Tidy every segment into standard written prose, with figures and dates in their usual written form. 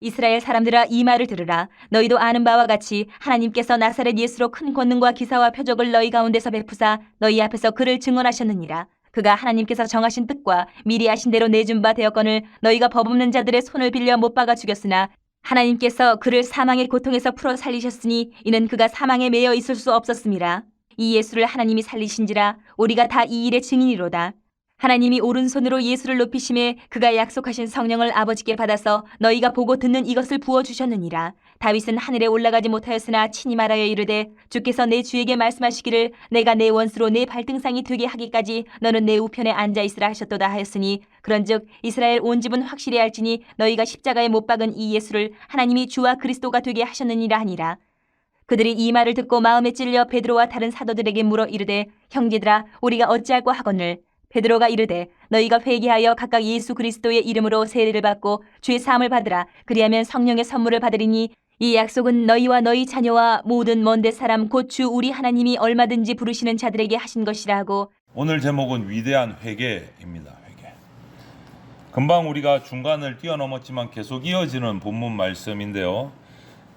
이스라엘 사람들아, 이 말을 들으라. 너희도 아는 바와 같이 하나님께서 나사렛 예수로 큰 권능과 기사와 표적을 너희 가운데서 베푸사 너희 앞에서 그를 증언하셨느니라. 그가 하나님께서 정하신 뜻과 미리 아신 대로 내준 바 되었거늘 너희가 법 없는 자들의 손을 빌려 못 박아 죽였으나 하나님께서 그를 사망의 고통에서 풀어 살리셨으니 이는 그가 사망에 매여 있을 수 없었음이라. 이 예수를 하나님이 살리신지라. 우리가 다 이 일의 증인이로다. 하나님이 오른손으로 예수를 높이심에 그가 약속하신 성령을 아버지께 받아서 너희가 보고 듣는 이것을 부어주셨느니라. 다윗은 하늘에 올라가지 못하였으나 친히 말하여 이르되 주께서 내 주에게 말씀하시기를 내가 내 원수로 내 발등상이 되게 하기까지 너는 내 우편에 앉아있으라 하셨도다 하였으니 그런즉 이스라엘 온 집은 확실히 알지니 너희가 십자가에 못 박은 이 예수를 하나님이 주와 그리스도가 되게 하셨느니라 하니라. 그들이 이 말을 듣고 마음에 찔려 베드로와 다른 사도들에게 물어 이르되 형제들아 우리가 어찌할꼬 하거늘. 베드로가 이르되 너희가 회개하여 각각 예수 그리스도의 이름으로 세례를 받고 주의 사함을 받으라. 그리하면 성령의 선물을 받으리니 이 약속은 너희와 너희 자녀와 모든 먼데 사람 곧 주 우리 하나님이 얼마든지 부르시는 자들에게 하신 것이라 하고. 오늘 제목은 위대한 회개입니다. 회개. 금방 우리가 중간을 뛰어넘었지만 계속 이어지는 본문 말씀인데요.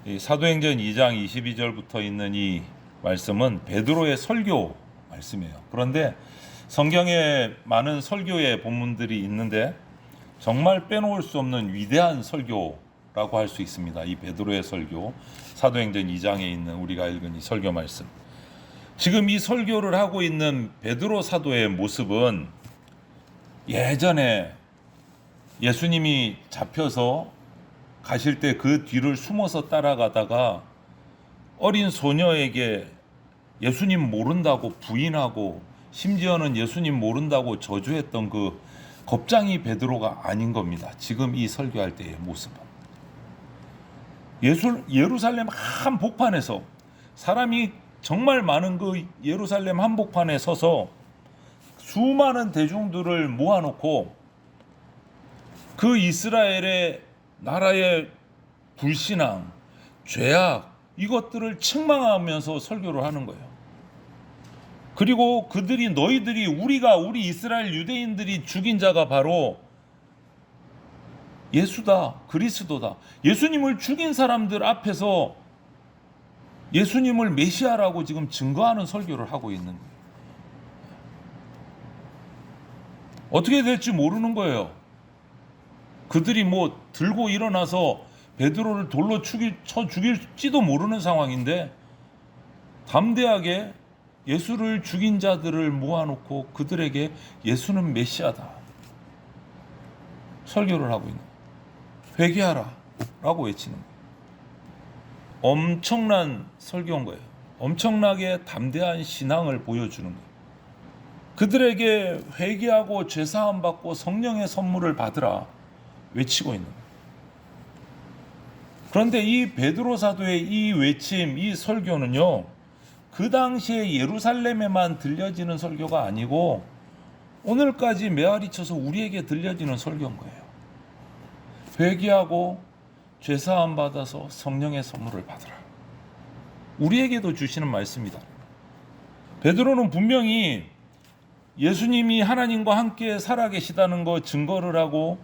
이 사도행전 2장 22절부터 있는 이 말씀은 베드로의 설교 말씀이에요. 그런데 성경에 많은 설교의 본문들이 있는데 정말 빼놓을 수 없는 위대한 설교라고 할 수 있습니다. 이 베드로의 설교, 사도행전 2장에 있는 우리가 읽은 이 설교 말씀. 지금 이 설교를 하고 있는 베드로 사도의 모습은 예전에 예수님이 잡혀서 가실 때 그 뒤를 숨어서 따라가다가 어린 소녀에게 예수님 모른다고 부인하고 심지어는 예수님 모른다고 저주했던 그 겁쟁이 베드로가 아닌 겁니다. 지금 이 설교할 때의 모습은 예루살렘 한복판에서 사람이 정말 많은 그 예루살렘 한복판에 서서 수많은 대중들을 모아놓고 그 이스라엘의 나라의 불신앙, 죄악 이것들을 책망하면서 설교를 하는 거예요. 그리고 그들이 우리 이스라엘 유대인들이 죽인 자가 바로 예수다, 그리스도다. 예수님을 죽인 사람들 앞에서 예수님을 메시아라고 지금 증거하는 설교를 하고 있는 거예요. 어떻게 될지 모르는 거예요. 그들이 뭐 들고 일어나서 베드로를 돌로 쳐 죽일지도 모르는 상황인데 담대하게 예수를 죽인 자들을 모아놓고 그들에게 예수는 메시아다 설교를 하고 있는 거예요. 회개하라 라고 외치는 거예요. 엄청난 설교인 거예요. 엄청나게 담대한 신앙을 보여주는 거예요. 그들에게 회개하고 죄사함 받고 성령의 선물을 받으라 외치고 있는 거예요. 그런데 이 베드로 사도의 이 외침, 이 설교는요, 그 당시에 예루살렘에만 들려지는 설교가 아니고 오늘까지 메아리 쳐서 우리에게 들려지는 설교인 거예요. 회개하고 죄사함 받아서 성령의 선물을 받으라. 우리에게도 주시는 말씀이다. 베드로는 분명히 예수님이 하나님과 함께 살아계시다는 거 증거를 하고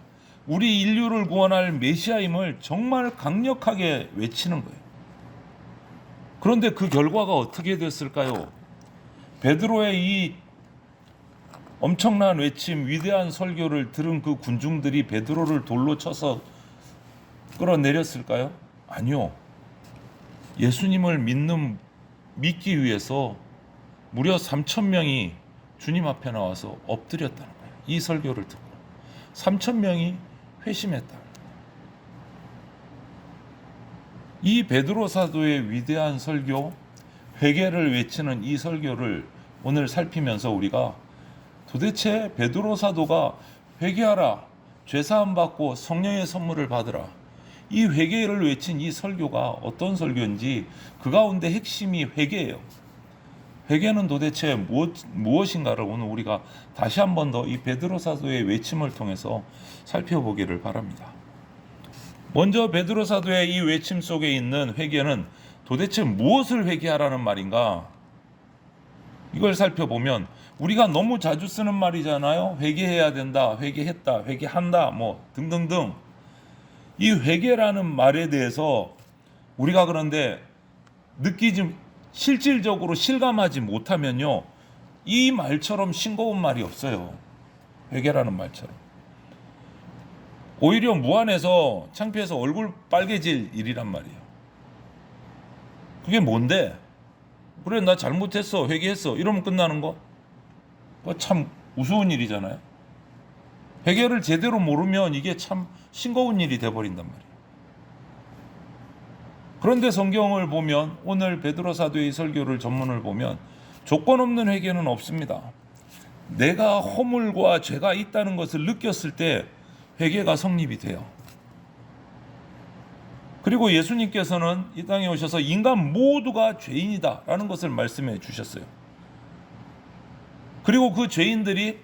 우리 인류를 구원할 메시아임을 정말 강력하게 외치는 거예요. 그런데 그 결과가 어떻게 됐을까요? 베드로의 이 엄청난 외침, 위대한 설교를 들은 그 군중들이 베드로를 돌로 쳐서 끌어내렸을까요? 아니요. 예수님을 믿기 위해서 무려 3,000명이 주님 앞에 나와서 엎드렸다는 거예요. 이 설교를 듣고 3,000명이 회심했다. 이 베드로 사도의 위대한 설교, 회개를 외치는 이 설교를 오늘 살피면서 우리가 도대체 베드로 사도가 회개하라, 죄사함 받고 성령의 선물을 받으라, 이 회개를 외친 이 설교가 어떤 설교인지 그 가운데 핵심이 회개예요. 회개는 도대체 무엇인가를 오늘 우리가 다시 한 번 더 이 베드로 사도의 외침을 통해서 살펴보기를 바랍니다. 먼저 베드로 사도의 이 외침 속에 있는 회개는 도대체 무엇을 회개하라는 말인가? 이걸 살펴보면 우리가 너무 자주 쓰는 말이잖아요. 회개해야 된다, 회개했다, 회개한다, 뭐 등등등. 이 회개라는 말에 대해서 우리가 그런데 느끼지 실질적으로 실감하지 못하면요, 이 말처럼 싱거운 말이 없어요. 회개라는 말처럼. 오히려 무안해서 창피해서 얼굴 빨개질 일이란 말이에요. 그게 뭔데? 그래, 나 잘못했어, 회개했어, 이러면 끝나는 거? 그거 참 우스운 일이잖아요. 회개를 제대로 모르면 이게 참 싱거운 일이 돼버린단 말이에요. 그런데 성경을 보면, 오늘 베드로 사도의 설교를 전문을 보면 조건 없는 회개는 없습니다. 내가 허물과 죄가 있다는 것을 느꼈을 때 회개가 성립이 돼요. 그리고 예수님께서는 이 땅에 오셔서 인간 모두가 죄인이다 라는 것을 말씀해 주셨어요. 그리고 그 죄인들이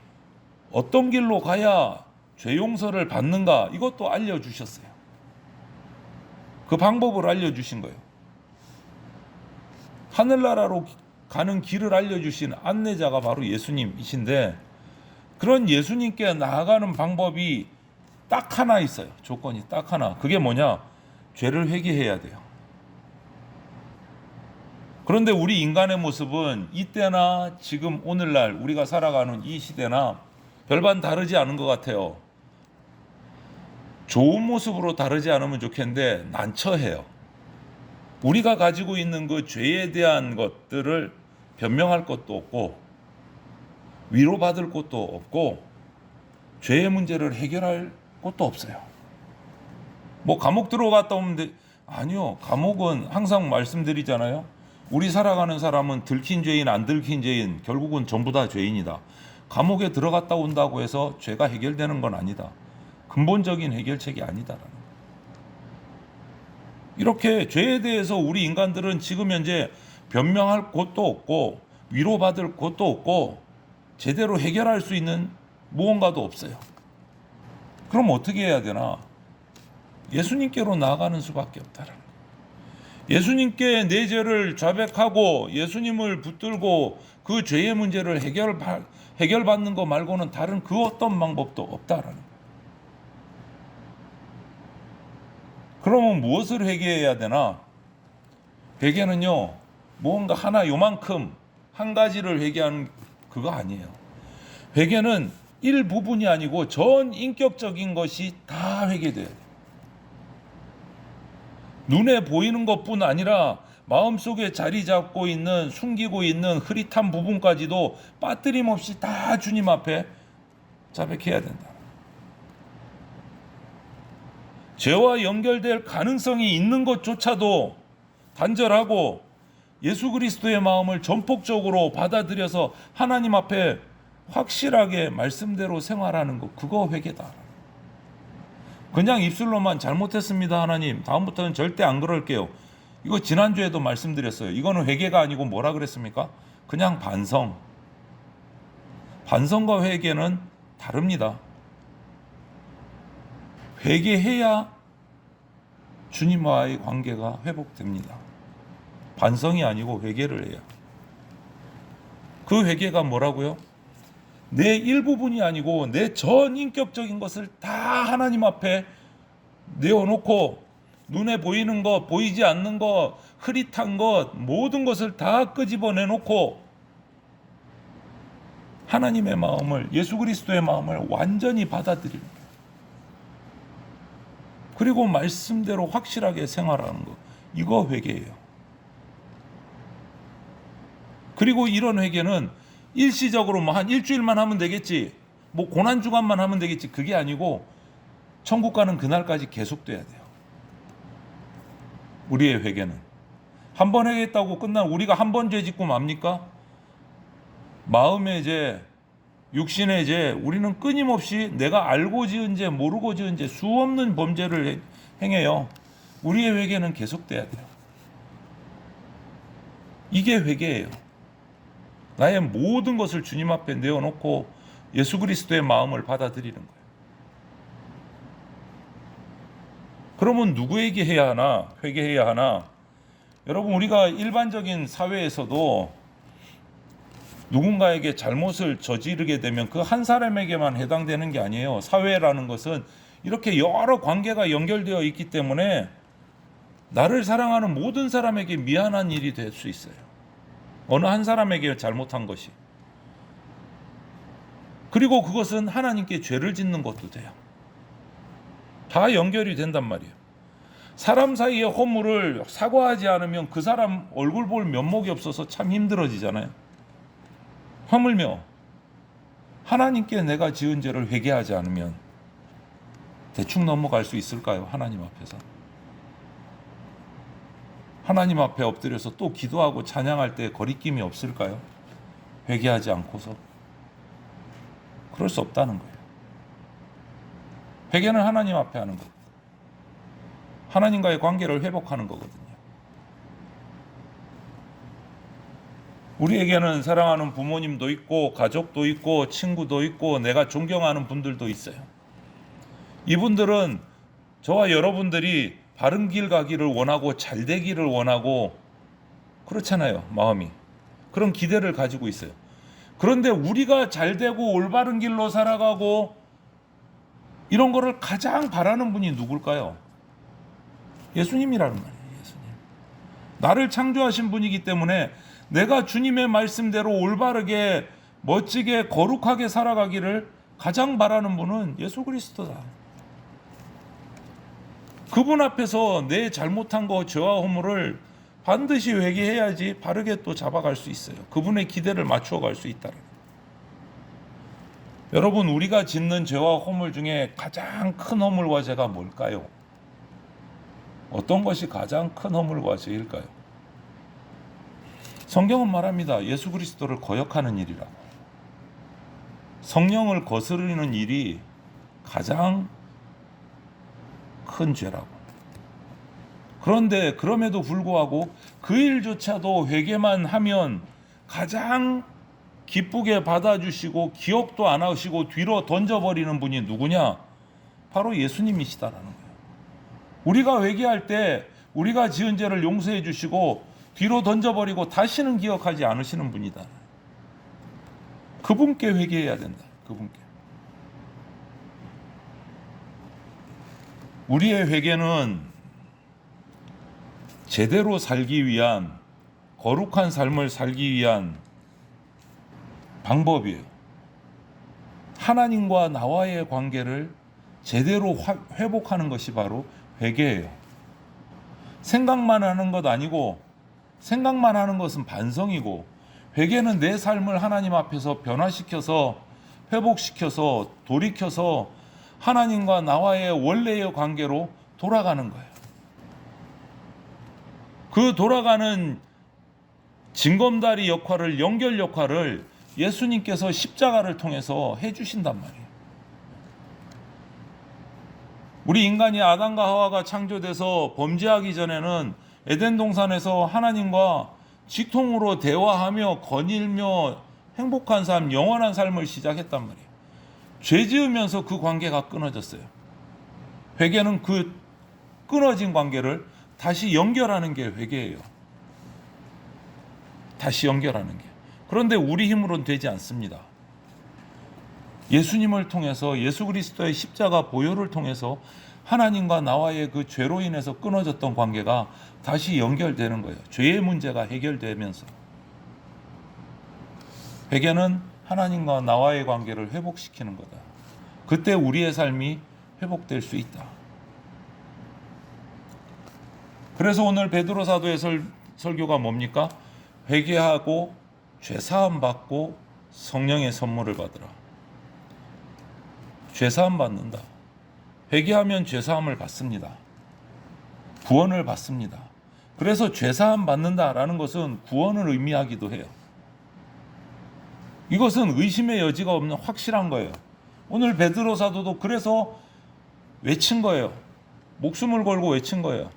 어떤 길로 가야 죄 용서를 받는가, 이것도 알려주셨어요. 그 방법을 알려주신 거예요. 하늘나라로 가는 길을 알려주신 안내자가 바로 예수님이신데, 그런 예수님께 나아가는 방법이 딱 하나 있어요. 조건이 딱 하나. 그게 뭐냐? 죄를 회개해야 돼요. 그런데 우리 인간의 모습은 이때나 지금 오늘날 우리가 살아가는 이 시대나 별반 다르지 않은 것 같아요. 좋은 모습으로 다르지 않으면 좋겠는데 난처해요. 우리가 가지고 있는 그 죄에 대한 것들을 변명할 것도 없고 위로받을 것도 없고 죄의 문제를 해결할 것도 없어요. 뭐 감옥 들어갔다 오면 아니요. 감옥은 항상 말씀드리잖아요. 우리 살아가는 사람은 들킨 죄인 안 들킨 죄인 결국은 전부 다 죄인이다. 감옥에 들어갔다 온다고 해서 죄가 해결되는 건 아니다. 근본적인 해결책이 아니다라는 거예요. 이렇게 죄에 대해서 우리 인간들은 지금 현재 변명할 곳도 없고 위로받을 곳도 없고 제대로 해결할 수 있는 무언가도 없어요. 그럼 어떻게 해야 되나? 예수님께로 나아가는 수밖에 없다라는 거예요. 예수님께 내 죄를 자백하고 예수님을 붙들고 그 죄의 문제를 해결받는 것 말고는 다른 그 어떤 방법도 없다라는 거예요. 그러면 무엇을 회개해야 되나? 회개는요, 무언가 하나 요만큼 한 가지를 회개하는 그거 아니에요. 회개는 일부분이 아니고 전 인격적인 것이 다 회개돼야 돼요. 눈에 보이는 것뿐 아니라 마음속에 자리 잡고 있는, 숨기고 있는 흐릿한 부분까지도 빠뜨림 없이 다 주님 앞에 자백해야 된다. 죄와 연결될 가능성이 있는 것조차도 단절하고 예수 그리스도의 마음을 전폭적으로 받아들여서 하나님 앞에 확실하게 말씀대로 생활하는 것, 그거 회개다. 그냥 입술로만 잘못했습니다 하나님, 다음부터는 절대 안 그럴게요, 이거 지난주에도 말씀드렸어요. 이거는 회개가 아니고 뭐라 그랬습니까? 그냥 반성. 반성과 회개는 다릅니다. 회개해야 주님과의 관계가 회복됩니다. 반성이 아니고 회개를 해야. 그 회개가 뭐라고요? 내 일부분이 아니고 내 전 인격적인 것을 다 하나님 앞에 내어놓고 눈에 보이는 것, 보이지 않는 것, 흐릿한 것, 모든 것을 다 끄집어내놓고 하나님의 마음을, 예수 그리스도의 마음을 완전히 받아들이는 거예요. 그리고 말씀대로 확실하게 생활하는 것, 이거 회개예요. 그리고 이런 회개는 일시적으로 뭐 한 일주일만 하면 되겠지, 뭐 고난주간만 하면 되겠지, 그게 아니고 천국 가는 그날까지 계속돼야 돼요. 우리의 회개는 한 번 회개했다고 끝난, 우리가 한 번 죄 짓고 맙니까? 마음의 죄, 육신의 죄, 우리는 끊임없이 내가 알고 지은 죄, 모르고 지은 죄, 수없는 범죄를 행해요. 우리의 회개는 계속돼야 돼요. 이게 회개예요. 나의 모든 것을 주님 앞에 내어놓고 예수 그리스도의 마음을 받아들이는 거예요. 그러면 누구에게 해야 하나? 회개해야 하나? 여러분, 우리가 일반적인 사회에서도 누군가에게 잘못을 저지르게 되면 그 한 사람에게만 해당되는 게 아니에요. 사회라는 것은 이렇게 여러 관계가 연결되어 있기 때문에 나를 사랑하는 모든 사람에게 미안한 일이 될 수 있어요. 어느 한 사람에게 잘못한 것이. 그리고 그것은 하나님께 죄를 짓는 것도 돼요. 다 연결이 된단 말이에요. 사람 사이의 허물을 사과하지 않으면 그 사람 얼굴 볼 면목이 없어서 참 힘들어지잖아요. 하물며 하나님께 내가 지은 죄를 회개하지 않으면 대충 넘어갈 수 있을까요? 하나님 앞에서. 하나님 앞에 엎드려서 또 기도하고 찬양할 때 거리낌이 없을까요? 회개하지 않고서. 그럴 수 없다는 거예요. 회개는 하나님 앞에 하는 것. 하나님과의 관계를 회복하는 거거든요. 우리에게는 사랑하는 부모님도 있고 가족도 있고 친구도 있고 내가 존경하는 분들도 있어요. 이분들은 저와 여러분들이 바른 길 가기를 원하고 잘 되기를 원하고 그렇잖아요. 마음이. 그런 기대를 가지고 있어요. 그런데 우리가 잘 되고 올바른 길로 살아가고 이런 거를 가장 바라는 분이 누굴까요? 예수님이라는 말이에요. 예수님. 나를 창조하신 분이기 때문에 내가 주님의 말씀대로 올바르게 멋지게 거룩하게 살아가기를 가장 바라는 분은 예수 그리스도다. 그분 앞에서 내 잘못한 거 죄와 허물을 반드시 회개해야지 바르게 또 잡아갈 수 있어요. 그분의 기대를 맞추어 갈 수 있다는 거예요. 여러분, 우리가 짓는 죄와 허물 중에 가장 큰 허물과 죄가 뭘까요? 어떤 것이 가장 큰 허물과 죄일까요? 성경은 말합니다. 예수 그리스도를 거역하는 일이라고. 성령을 거스르는 일이 가장 큰 죄라고. 그런데 그럼에도 불구하고 그 일조차도 회개만 하면 가장 기쁘게 받아주시고 기억도 안 하시고 뒤로 던져버리는 분이 누구냐? 바로 예수님이시다라는 거예요. 우리가 회개할 때 우리가 지은 죄를 용서해 주시고 뒤로 던져버리고 다시는 기억하지 않으시는 분이다. 그분께 회개해야 된다. 그분께. 우리의 회개는 제대로 살기 위한 거룩한 삶을 살기 위한 방법이에요. 하나님과 나와의 관계를 제대로 회복하는 것이 바로 회개예요. 생각만 하는 것 아니고 생각만 하는 것은 반성이고 회개는 내 삶을 하나님 앞에서 변화시켜서 회복시켜서 돌이켜서 하나님과 나와의 원래의 관계로 돌아가는 거예요. 그 돌아가는 징검다리 역할을 연결 역할을 예수님께서 십자가를 통해서 해주신단 말이에요. 우리 인간이 아담과 하와가 창조돼서 범죄하기 전에는 에덴 동산에서 하나님과 직통으로 대화하며 거닐며 행복한 삶, 영원한 삶을 시작했단 말이에요. 죄 지으면서 그 관계가 끊어졌어요. 회개는 그 끊어진 관계를 다시 연결하는 게 회개예요. 다시 연결하는 게. 그런데 우리 힘으로는 되지 않습니다. 예수님을 통해서 예수 그리스도의 십자가 보혈을 통해서 하나님과 나와의 그 죄로 인해서 끊어졌던 관계가 다시 연결되는 거예요. 죄의 문제가 해결되면서. 회개는 하나님과 나와의 관계를 회복시키는 거다. 그때 우리의 삶이 회복될 수 있다. 그래서 오늘 베드로 사도의 설교가 뭡니까? 회개하고 죄사함 받고 성령의 선물을 받으라. 죄사함 받는다. 회개하면 죄사함을 받습니다. 구원을 받습니다. 그래서 죄사함 받는다라는 것은 구원을 의미하기도 해요. 이것은 의심의 여지가 없는 확실한 거예요. 오늘 베드로 사도도 그래서 외친 거예요. 목숨을 걸고 외친 거예요.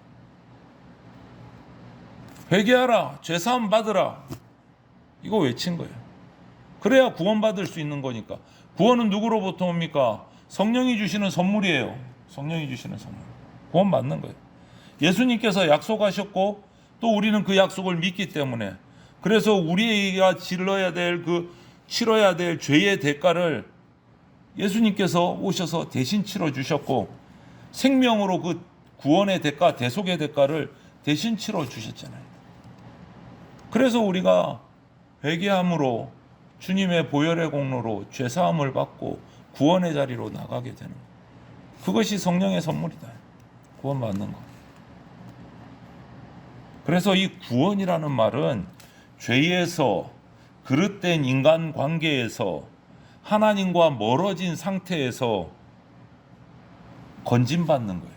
회개하라, 죄사함 받으라. 이거 외친 거예요. 그래야 구원받을 수 있는 거니까. 구원은 누구로부터 옵니까? 성령이 주시는 선물이에요. 성령이 주시는 선물. 구원 받는 거예요. 예수님께서 약속하셨고 또 우리는 그 약속을 믿기 때문에 그래서 우리가 치러야 될 죄의 대가를 예수님께서 오셔서 대신 치러 주셨고 생명으로 그 구원의 대가, 대속의 대가를 대신 치러 주셨잖아요. 그래서 우리가 회개함으로 주님의 보혈의 공로로 죄사함을 받고 구원의 자리로 나가게 되는 것. 그것이 성령의 선물이다. 구원받는 것. 그래서 이 구원이라는 말은 죄에서, 그릇된 인간 관계에서, 하나님과 멀어진 상태에서 건진받는 거예요.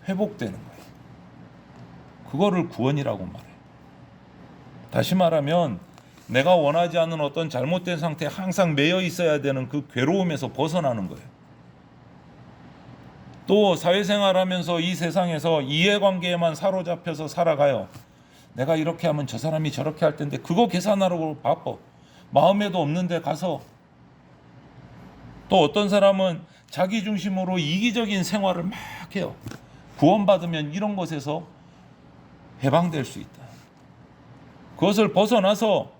회복되는 거예요. 그거를 구원이라고 말해요. 다시 말하면 내가 원하지 않는 어떤 잘못된 상태에 항상 매여 있어야 되는 그 괴로움에서 벗어나는 거예요. 또 사회생활하면서 이 세상에서 이해관계에만 사로잡혀서 살아가요. 내가 이렇게 하면 저 사람이 저렇게 할 텐데 그거 계산하려고 바빠. 마음에도 없는데 가서. 또 어떤 사람은 자기 중심으로 이기적인 생활을 막 해요. 구원받으면 이런 것에서 해방될 수 있다. 그것을 벗어나서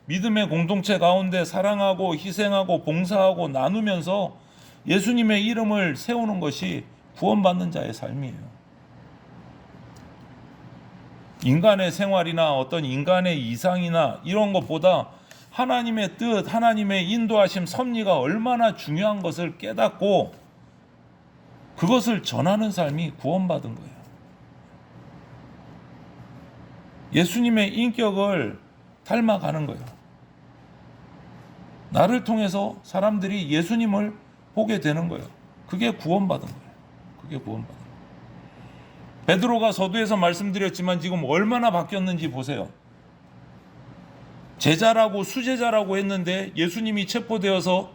믿음의 공동체 가운데 사랑하고 희생하고 봉사하고 나누면서 예수님의 이름을 세우는 것이 구원받는 자의 삶이에요. 인간의 생활이나 어떤 인간의 이상이나 이런 것보다 하나님의 뜻, 하나님의 인도하심, 섭리가 얼마나 중요한 것을 깨닫고 그것을 전하는 삶이 구원받은 거예요. 예수님의 인격을 닮아가는 거예요. 나를 통해서 사람들이 예수님을 보게 되는 거예요. 그게 구원받은 거예요. 그게 구원받은 거예요. 베드로가 서두에서 말씀드렸지만 지금 얼마나 바뀌었는지 보세요. 제자라고 수제자라고 했는데 예수님이 체포되어서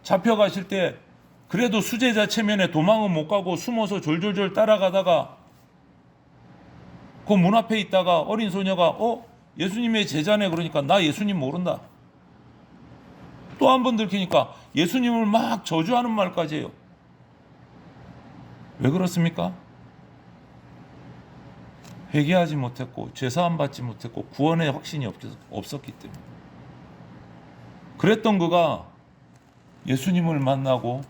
잡혀가실 때 그래도 수제자 체면에 도망은 못 가고 숨어서 졸졸졸 따라가다가 그 문 앞에 있다가 어린 소녀가 예수님의 제자네 그러니까 나 예수님 모른다. 또 한 번 들키니까 예수님을 막 저주하는 말까지 해요. 왜 그렇습니까? 회개하지 못했고 죄사함 받지 못했고 구원의 확신이 없었기 때문에. 그랬던 그가 예수님을 만나고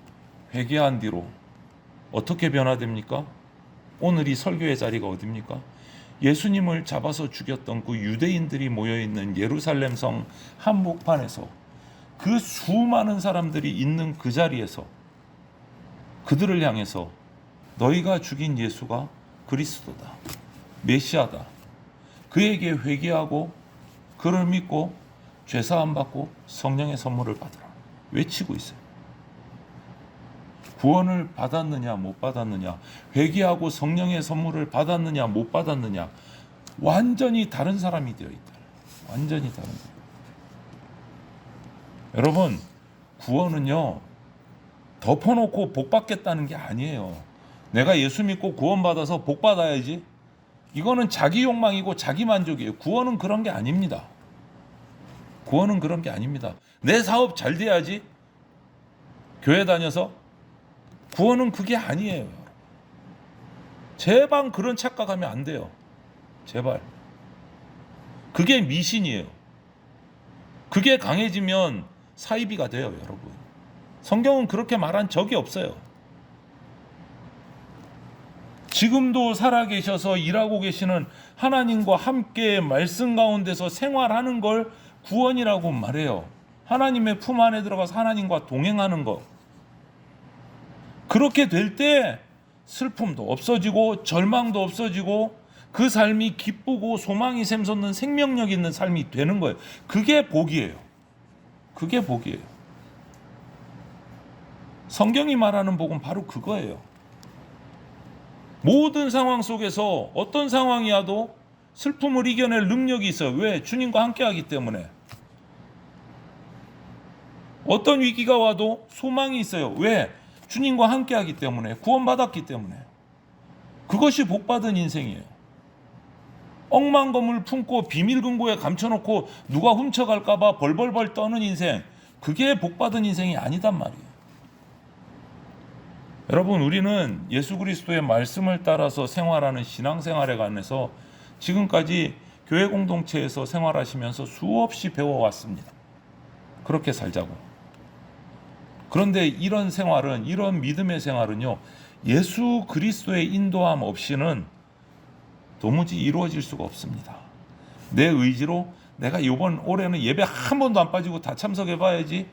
회개한 뒤로 어떻게 변화됩니까? 오늘 이 설교의 자리가 어디입니까? 예수님을 잡아서 죽였던 그 유대인들이 모여있는 예루살렘 성 한복판에서 그 수많은 사람들이 있는 그 자리에서 그들을 향해서 너희가 죽인 예수가 그리스도다, 메시아다, 그에게 회개하고 그를 믿고 죄사함 받고 성령의 선물을 받으라 외치고 있어요. 구원을 받았느냐 못 받았느냐, 회개하고 성령의 선물을 받았느냐 못 받았느냐, 완전히 다른 사람이 되어 있다. 완전히 다른 사람. 여러분, 구원은요 덮어놓고 복 받겠다는 게 아니에요. 내가 예수 믿고 구원받아서 복 받아야지, 이거는 자기 욕망이고 자기 만족이에요. 구원은 그런 게 아닙니다. 구원은 그런 게 아닙니다. 내 사업 잘 돼야지 교회 다녀서. 구원은 그게 아니에요. 제발 그런 착각하면 안 돼요. 제발. 그게 미신이에요. 그게 강해지면 사이비가 돼요, 여러분. 성경은 그렇게 말한 적이 없어요. 지금도 살아계셔서 일하고 계시는 하나님과 함께 말씀 가운데서 생활하는 걸 구원이라고 말해요. 하나님의 품 안에 들어가서 하나님과 동행하는 것. 그렇게 될 때 슬픔도 없어지고 절망도 없어지고 그 삶이 기쁘고 소망이 샘솟는 생명력 있는 삶이 되는 거예요. 그게 복이에요. 그게 복이에요. 성경이 말하는 복은 바로 그거예요. 모든 상황 속에서 어떤 상황이 와도 슬픔을 이겨낼 능력이 있어요. 왜? 주님과 함께하기 때문에. 어떤 위기가 와도 소망이 있어요. 왜? 주님과 함께하기 때문에. 구원받았기 때문에. 그것이 복받은 인생이에요. 억만검을 품고 비밀금고에 감춰놓고 누가 훔쳐갈까 봐 벌벌벌 떠는 인생, 그게 복받은 인생이 아니단 말이에요. 여러분, 우리는 예수 그리스도의 말씀을 따라서 생활하는 신앙생활에 관해서 지금까지 교회 공동체에서 생활하시면서 수없이 배워왔습니다. 그렇게 살자고. 그런데 이런 생활은, 이런 믿음의 생활은요, 예수 그리스도의 인도함 없이는 도무지 이루어질 수가 없습니다. 내 의지로 내가 이번 올해는 예배 한 번도 안 빠지고 다 참석해 봐야지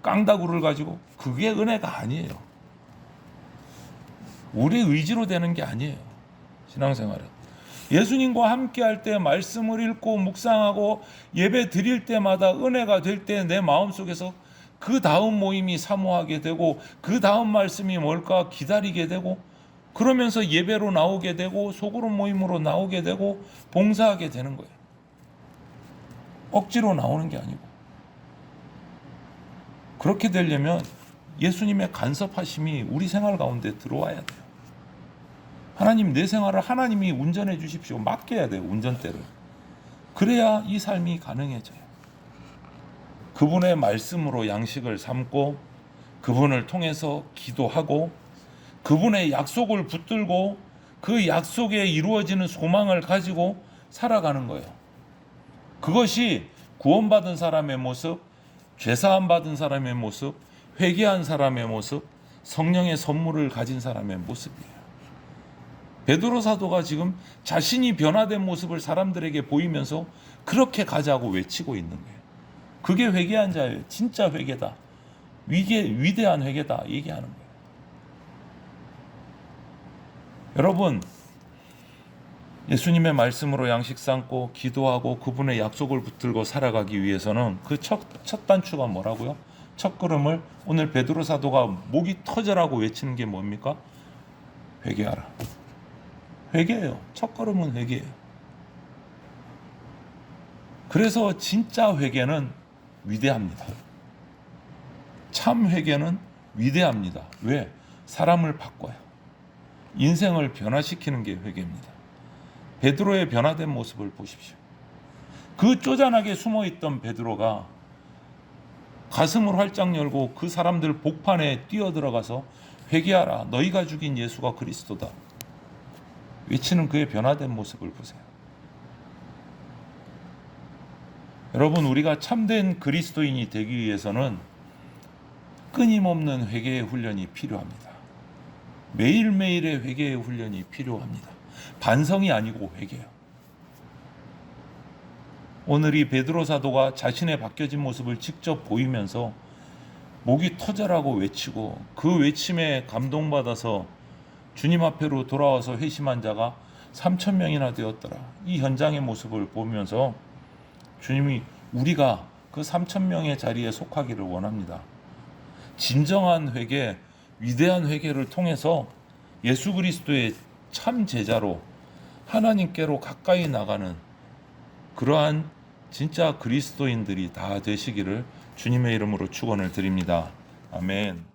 깡다구를 가지고, 그게 은혜가 아니에요. 우리 의지로 되는 게 아니에요. 신앙생활은 예수님과 함께 할 때, 말씀을 읽고 묵상하고 예배 드릴 때마다 은혜가 될 때 내 마음속에서 그 다음 모임이 사모하게 되고, 그 다음 말씀이 뭘까 기다리게 되고, 그러면서 예배로 나오게 되고 소그룹 모임으로 나오게 되고 봉사하게 되는 거예요. 억지로 나오는 게 아니고. 그렇게 되려면 예수님의 간섭하심이 우리 생활 가운데 들어와야 돼요. 하나님, 내 생활을 하나님이 운전해 주십시오. 맡겨야 돼요, 운전대를. 그래야 이 삶이 가능해져요. 그분의 말씀으로 양식을 삼고, 그분을 통해서 기도하고, 그분의 약속을 붙들고, 그 약속에 이루어지는 소망을 가지고 살아가는 거예요. 그것이 구원받은 사람의 모습, 죄사함 받은 사람의 모습, 회개한 사람의 모습, 성령의 선물을 가진 사람의 모습이에요. 베드로 사도가 지금 자신이 변화된 모습을 사람들에게 보이면서 그렇게 가자고 외치고 있는 거예요. 그게 회개한 자예요. 진짜 회개다. 위대한 회개다 얘기하는 거예요. 여러분, 예수님의 말씀으로 양식 삼고 기도하고 그분의 약속을 붙들고 살아가기 위해서는 그 첫 단추가 뭐라고요? 첫 걸음을 오늘 베드로 사도가 목이 터져라고 외치는 게 뭡니까? 회개하라. 회개예요. 첫 걸음은 회개예요. 그래서 진짜 회개는 위대합니다. 참 회개는 위대합니다. 왜? 사람을 바꿔요. 인생을 변화시키는 게 회개입니다. 베드로의 변화된 모습을 보십시오. 그 쪼잔하게 숨어있던 베드로가 가슴을 활짝 열고 그 사람들 복판에 뛰어들어가서 회개하라, 너희가 죽인 예수가 그리스도다 외치는 그의 변화된 모습을 보세요. 여러분, 우리가 참된 그리스도인이 되기 위해서는 끊임없는 회개의 훈련이 필요합니다. 매일매일의 회개의 훈련이 필요합니다. 반성이 아니고 회개요. 오늘 이 베드로 사도가 자신의 바뀌어진 모습을 직접 보이면서 목이 터져라고 외치고, 그 외침에 감동받아서 주님 앞으로 돌아와서 회심한 자가 3,000명이나 되었더라. 이 현장의 모습을 보면서 주님이 우리가 그 3,000명의 자리에 속하기를 원합니다. 진정한 회개, 위대한 회개를 통해서 예수 그리스도의 참 제자로 하나님께로 가까이 나가는 그러한 진짜 그리스도인들이 다 되시기를 주님의 이름으로 축원을 드립니다. 아멘.